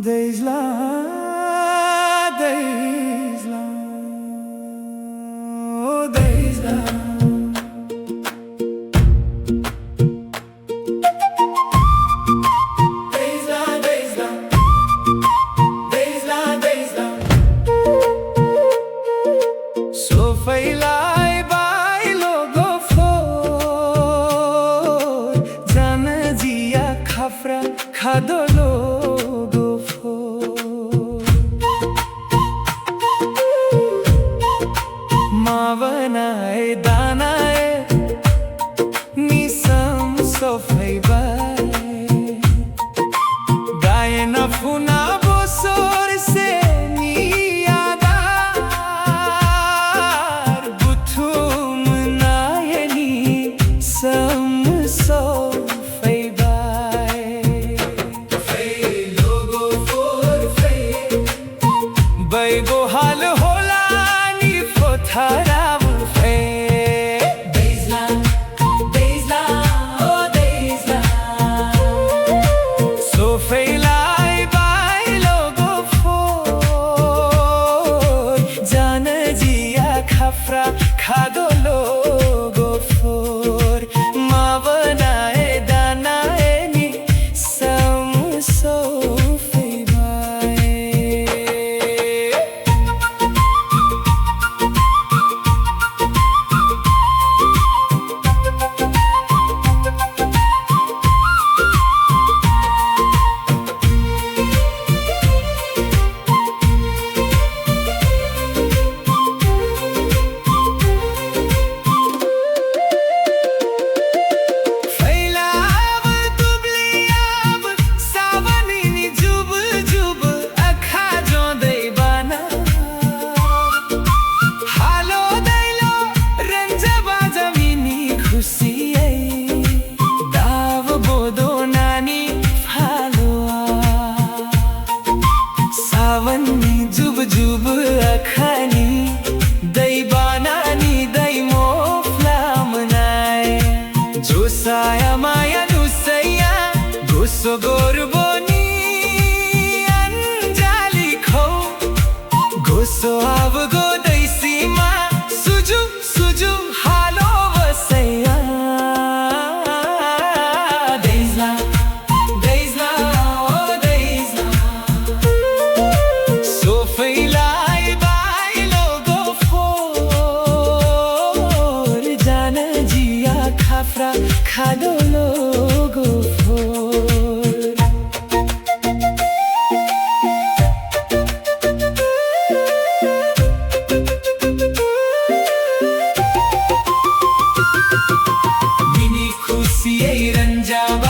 Deisla, Deisla, oh Deisla. Deisla, Deisla, Deisla, Deisla. Sofeilai bai logo for, jana jia khafra khadolo. Mavanae danae nisam sofai bai Gayena funa bosor se niyadar Butum nayeni sam sofai bai Fai logo for fai Bai go hal hola ni fothara Khadolo gofor mavanae danae ni sam sofai bai जुब जुब अखानी दई बानानी दई मोफलाम नाय जो साया माया नुसैया गुस्सो गोरबोनी Anzali खो गुस्सो आव गो दई सीमा सुजु सुजु हालो वसैया देइजला देइजला ओ देइजला Sofeilai bai logo for jana jia khafra khadolo gofor Mini khushi ei ranjaba